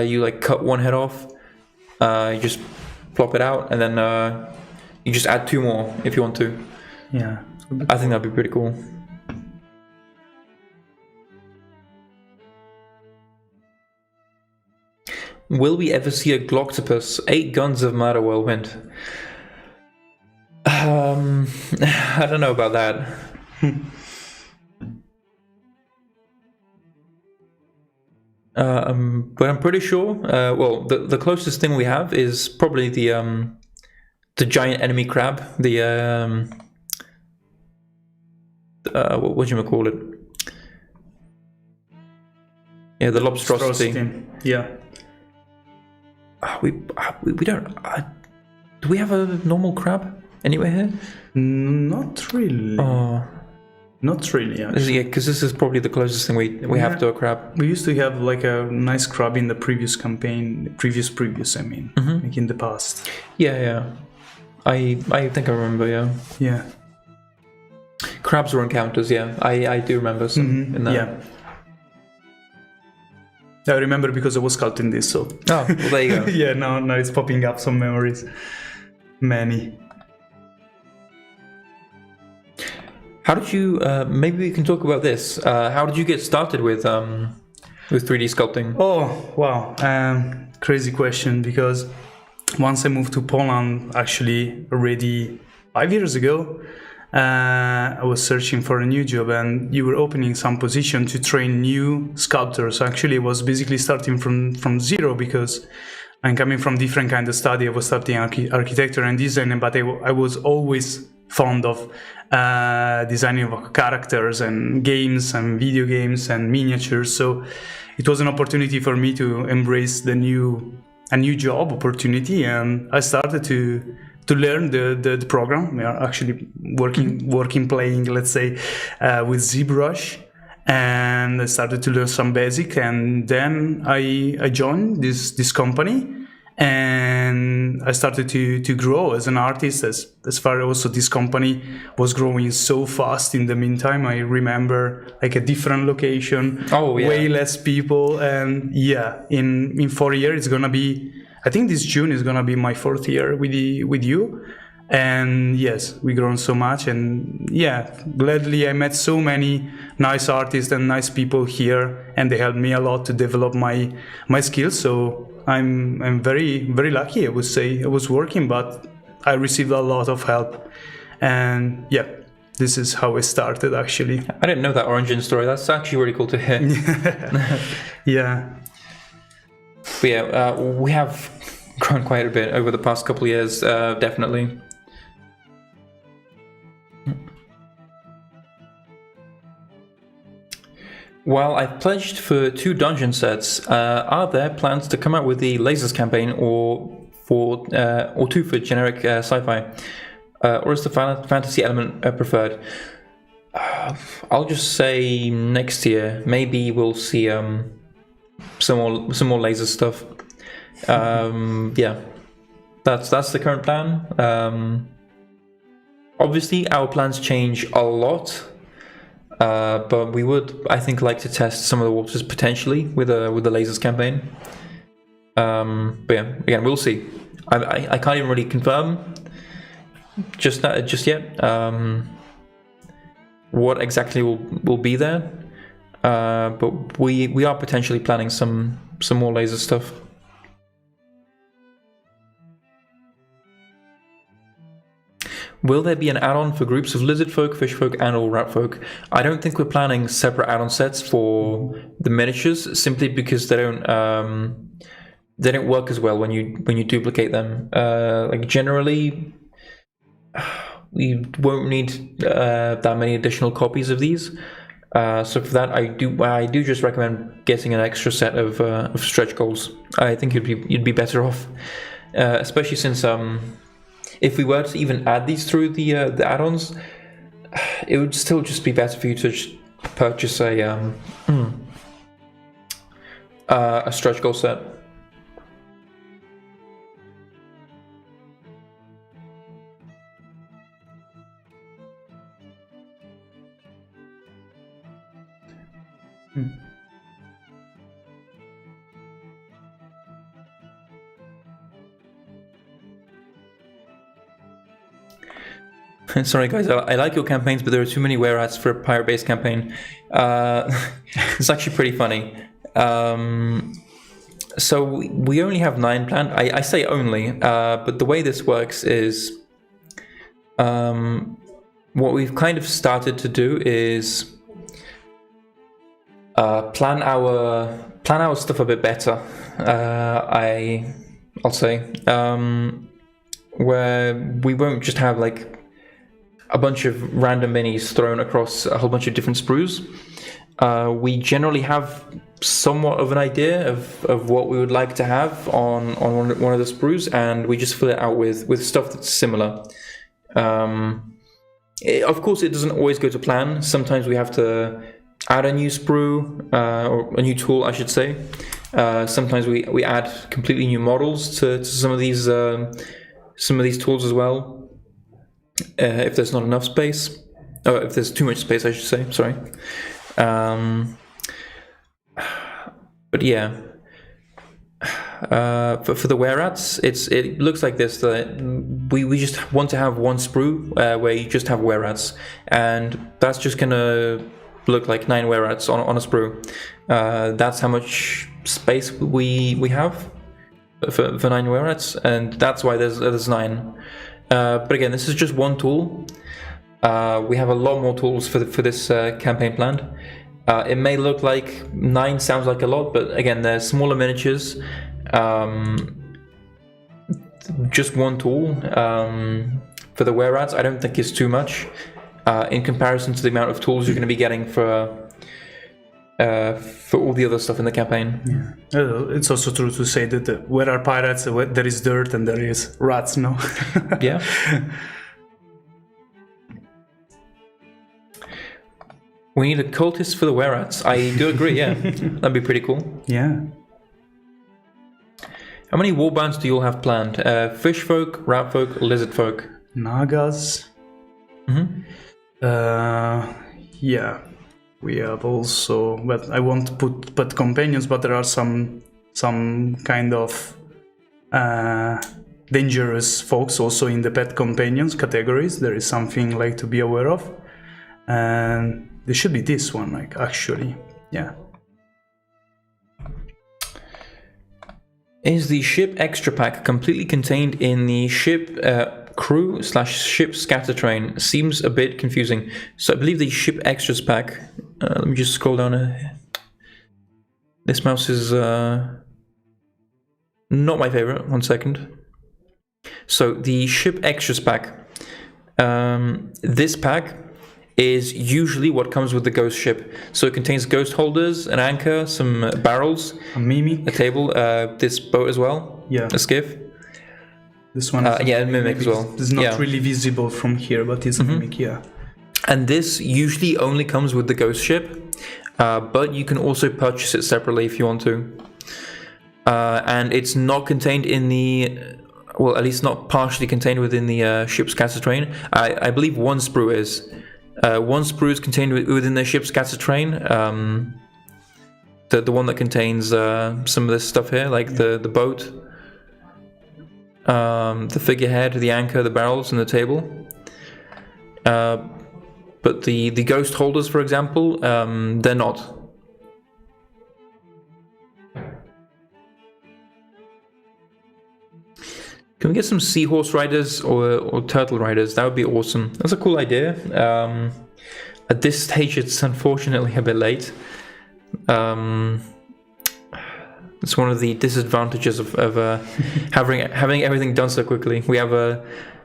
you like cut one head off, you just plop it out, and then you just add 2 more if you want to. Yeah, I think that'd be pretty cool. Will we ever see a Gloctopus? 8 guns of Murder Whirlwind. I don't know about that. But I'm pretty sure. Well, the closest thing we have is probably the giant enemy crab. The what do you call it? Yeah, the lobstrosity. Yeah. We don't. Do we have a normal crab anywhere here? Not really. Not really, actually. Yeah, because this is probably the closest thing we have to a crab. We used to have like a nice crab in the previous campaign, previous, I mean, like in the past. Yeah. I think I remember, yeah. Yeah. Crabs were encounters, yeah. I do remember some in that. Yeah. I remember because I was sculpting this, so... Oh, well, there you go. Yeah, now it's popping up some memories. Many. How did you... maybe we can talk about this. How did you get started with 3D sculpting? Oh, wow. Crazy question, because once I moved to Poland, actually already 5 years ago, I was searching for a new job, and you were opening some position to train new sculptors. Actually, I was basically starting from zero, because I'm coming from different kind of study. I was studying architecture and design, but I was always fond of designing of characters and games and video games and miniatures. So it was an opportunity for me to embrace a new job opportunity, and I started to learn the program. We are actually playing, let's say, with ZBrush, and I started to learn some basic, and then I joined this company, and I started to grow as an artist. As far also this company was growing so fast. In the meantime, I remember like a different location, way less people, and yeah, in 4 years it's gonna be, I think this June is gonna be my 4th year with you, and yes, we've grown so much, and yeah, gladly I met so many nice artists and nice people here, and they helped me a lot to develop my skills. So I'm very, very lucky, I would say. I was working, but I received a lot of help, and yeah, this is how it started, actually. I didn't know that origin story. That's actually really cool to hear. Yeah. But yeah, we have grown quite a bit over the past couple of years, definitely. While I've pledged for 2 dungeon sets, are there plans to come out with the Lasers campaign or 2 for generic sci-fi? Or is the fantasy element preferred? I'll just say next year. Maybe we'll see some more laser stuff. Yeah, that's the current plan. Obviously, our plans change a lot. But we would, I think, like to test some of the waters potentially with the Lasers campaign. But yeah, again, we'll see. I can't even really confirm just yet what exactly will be there. But we are potentially planning some more laser stuff. Will there be an add-on for groups of lizard folk, fish folk, and or rat folk? I don't think we're planning separate add-on sets for the miniatures, simply because they don't work as well when you duplicate them. Like generally, we won't need that many additional copies of these. So for that, I do just recommend getting an extra set of stretch goals. I think you'd be better off, especially since if we were to even add these through the add-ons, it would still just be better for you to just purchase a stretch goal set. Sorry guys, I like your campaigns, but there are too many were-ats for a pirate-based campaign. It's actually pretty funny. So we only have 9 planned. I say only, but the way this works is what we've kind of started to do is plan our stuff a bit better. I'll say where we won't just have like a bunch of random minis thrown across a whole bunch of different sprues. We generally have somewhat of an idea of what we would like to have on one of the sprues, and we just fill it out with stuff that's similar. Of course, it doesn't always go to plan. Sometimes we have to add a new sprue, or a new tool, I should say. Sometimes we add completely new models to some of these tools as well. If there's not enough space, or if there's too much space, I should say. Sorry. But yeah, for the were-rats, it looks like this. That we just want to have one sprue where you just have were-rats, and that's just gonna look like 9 were-rats on a sprue. That's how much space we have for 9 were-rats, and that's why there's 9. But again, this is just one tool. We have a lot more tools for this campaign planned. It may look like 9 sounds like a lot, but again, they're smaller miniatures. Just one tool for the were-rats, I don't think is too much in comparison to the amount of tools you're going to be getting for all the other stuff in the campaign. Yeah. It's also true to say that where are pirates, there is dirt and there is rats, no? Yeah. We need a cultist for the were-rats. I do agree, yeah. That'd be pretty cool. Yeah. How many warbands do you all have planned? Fish folk, rat folk, lizard folk? Nagas. Mm-hmm. Yeah. We have also, but I won't put companions, but there are some kind of dangerous folks also in the pet companions categories. There is something like to be aware of, and there should be this one, like actually, yeah. Is the ship extra pack completely contained in the ship crew slash ship scatter train seems a bit confusing. So I believe the ship extras pack. Let me just scroll down here. This mouse is not my favorite. 1 second. So the ship extras pack. This pack is usually what comes with the ghost ship. So it contains ghost holders, an anchor, some barrels, a mimic, a table, this boat as well. Yeah. A skiff. This one is a mimic as well. It's not really visible from here, but it's a mimic, yeah. And this usually only comes with the ghost ship, but you can also purchase it separately if you want to. And it's not contained in the, well, at least not partially contained within the ship's scatter train. I believe one sprue is. One sprue is contained within the ship's scatter train. The one that contains some of this stuff here, like the boat, the figurehead, the anchor, the barrels, and the table. But the ghost holders, for example, they're not. Can we get some seahorse riders or turtle riders? That would be awesome. That's a cool idea. At this stage, it's unfortunately a bit late. It's one of the disadvantages of having everything done so quickly. We have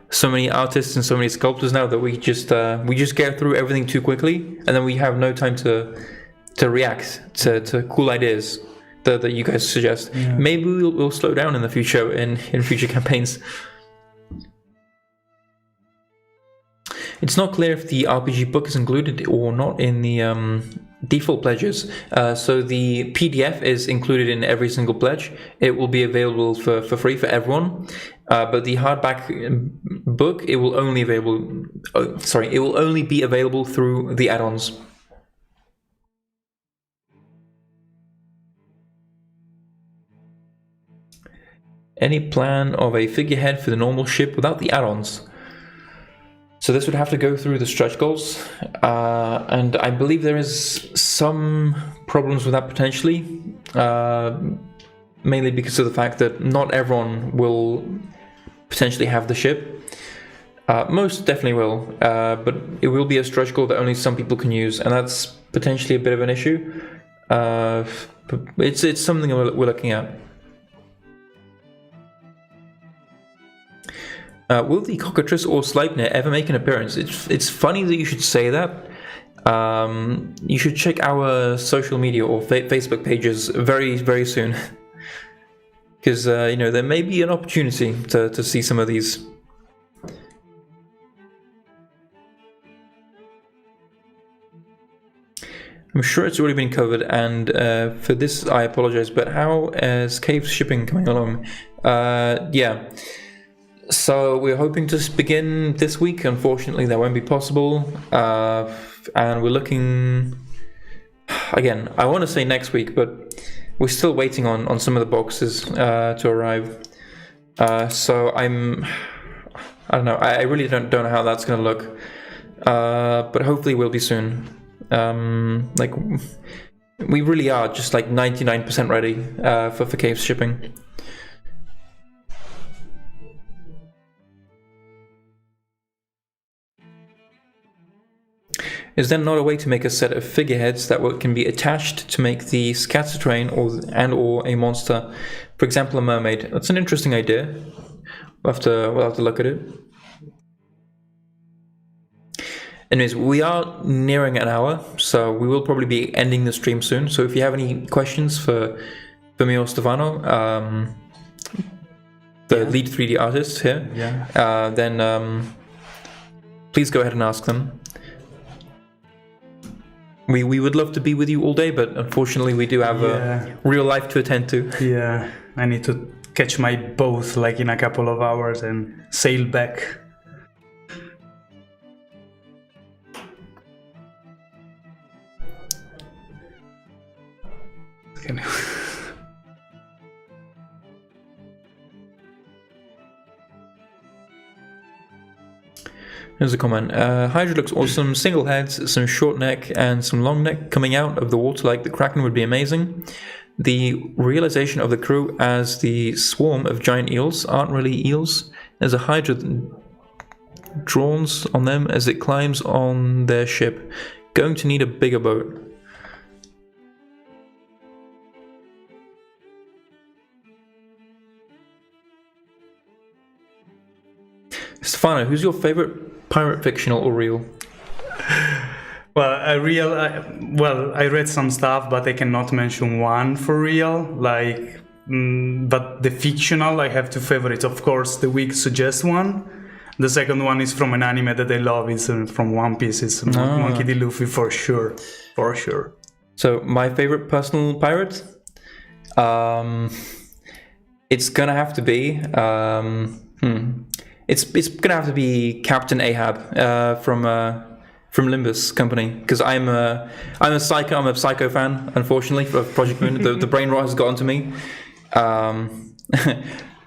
so many artists and so many sculptors now that we just get through everything too quickly, and then we have no time to react to cool ideas that you guys suggest. Yeah. Maybe we'll slow down in the future in future campaigns. It's not clear if the RPG book is included or not in the default pledges. So the PDF is included in every single pledge. It will be available for free for everyone. But the hardback book, it will only be available through the add-ons. Any plan of a figurehead for the normal ship without the add-ons? So this would have to go through the stretch goals, and I believe there is some problems with that potentially, mainly because of the fact that not everyone will potentially have the ship. Most definitely will, but it will be a stretch goal that only some people can use, and that's potentially a bit of an issue. But it's something we're looking at. Will the cockatrice or Sleipnir ever make an appearance? It's funny that you should say that. You should check our social media or Facebook pages very, very soon. Because, there may be an opportunity to see some of these. I'm sure it's already been covered, and for this I apologize, but how is cave shipping coming along? Yeah. So we're hoping to begin this week. Unfortunately, that won't be possible. And we're looking... Again, I want to say next week, but we're still waiting on some of the boxes to arrive. So I don't know. I really don't know how that's going to look. But hopefully we'll be soon. We really are just like 99% ready for cave shipping. Is there not a way to make a set of figureheads that can be attached to make the scatter train or a monster? For example, a mermaid. That's an interesting idea. We'll have to look at it. Anyways, we are nearing an hour, so we will probably be ending the stream soon. So if you have any questions for me or Stefano, the lead 3D artist here, then please go ahead and ask them. We would love to be with you all day, but unfortunately we do have a real life to attend to. Yeah, I need to catch my boat like in a couple of hours and sail back. Here's a comment. Hydra looks awesome. Single heads, some short neck and some long neck coming out of the water like the Kraken would be amazing. The realization of the crew as the swarm of giant eels aren't really eels. There's a Hydra drawns on them as it climbs on their ship. Going to need a bigger boat. Stefano, who's your favorite pirate, fictional or real? Well, I read some stuff, but I cannot mention one for real. But the fictional, I have two favorites. Of course, the week suggests one. The second one is from an anime that I love. It's from One Piece. It's Monkey D. Luffy for sure. For sure. So my favorite personal pirate, it's gonna have to be it's gonna have to be Captain Ahab from Limbus Company, because I'm a Psycho fan, unfortunately, of Project Moon. The brain rot has gotten to me.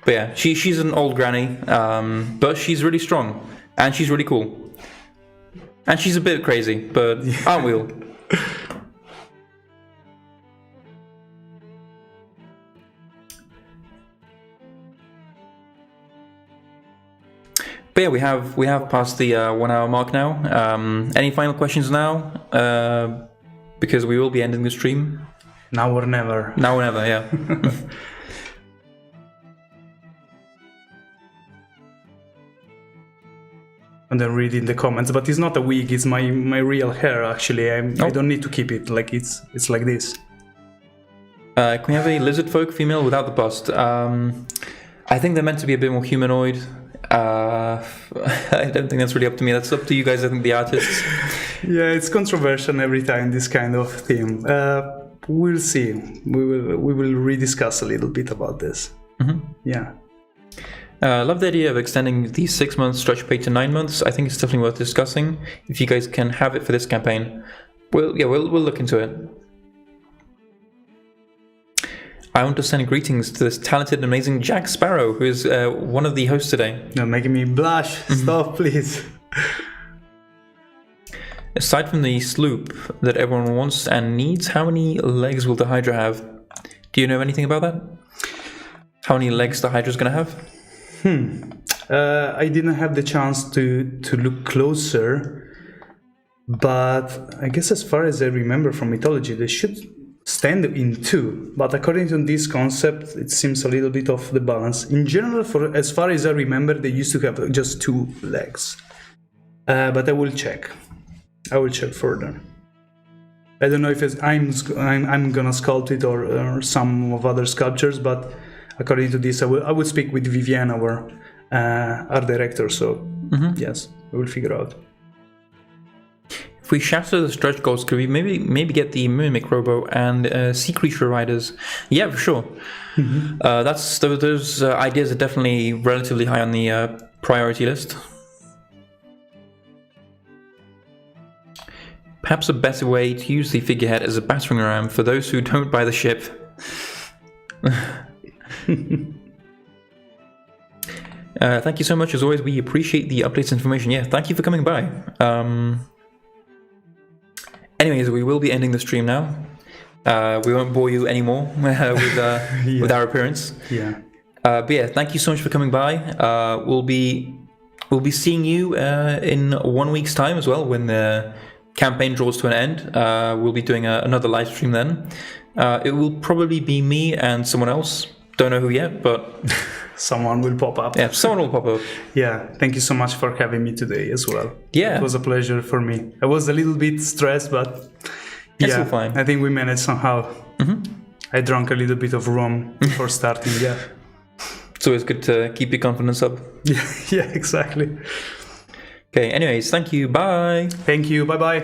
But yeah, she's an old granny, but she's really strong and she's really cool, and she's a bit crazy, but aren't we all? But yeah, we have passed the 1 hour mark now. Any final questions now? Because we will be ending the stream. Now or never. Now or never, yeah. And then read in the comments, but it's not a wig, it's my real hair actually. I don't need to keep it, like it's like this. Can we have a lizard folk female without the bust? I think they're meant to be a bit more humanoid. I don't think that's really up to me. That's up to you guys, I think, the artists. Yeah, it's controversial every time, this kind of theme. We'll see. We will rediscuss a little bit about this. Mm-hmm. Yeah. Love the idea of extending the 6-month stretch pay to 9 months. I think it's definitely worth discussing. If you guys can have it for this campaign, we'll look into it. I want to send greetings to this talented and amazing Jack Sparrow, who is one of the hosts today. You're making me blush. Stop, please. Aside from the sloop that everyone wants and needs, how many legs will the Hydra have? Do you know anything about that? How many legs the Hydra's going to have? I didn't have the chance to look closer, but I guess as far as I remember from mythology, they should stand in 2. But according to this concept, it seems a little bit off the balance. In general, for as far as I remember, they used to have just 2 legs. But I will check. I will check further. I don't know if I'm gonna sculpt it or some of other sculptures, but according to this, I will speak with Vivienne, our art director. So yes, we will figure out. If we shatter the stretch goals, could we maybe get the Mimic Robo and Sea Creature Riders? Yeah, for sure. Those ideas are definitely relatively high on the priority list. Perhaps a better way to use the figurehead as a battering ram for those who don't buy the ship. Thank you so much, as always. We appreciate the updates and information. Yeah, thank you for coming by. Anyways, we will be ending the stream now. We won't bore you anymore with our appearance. Yeah. But yeah, thank you so much for coming by. We'll be seeing you in 1 week's time as well, when the campaign draws to an end. We'll be doing another live stream then. It will probably be me and someone else. Don't know who yet, but someone will pop up. Yeah, someone will pop up. Yeah, thank you so much for having me today as well. Yeah, it was a pleasure for me. I was a little bit stressed, but yeah, still fine. I think we managed somehow. I drank a little bit of rum before starting. Yeah, it's always good to keep your confidence up. Yeah, exactly. Okay, anyways, thank you. Bye. Thank you. Bye bye.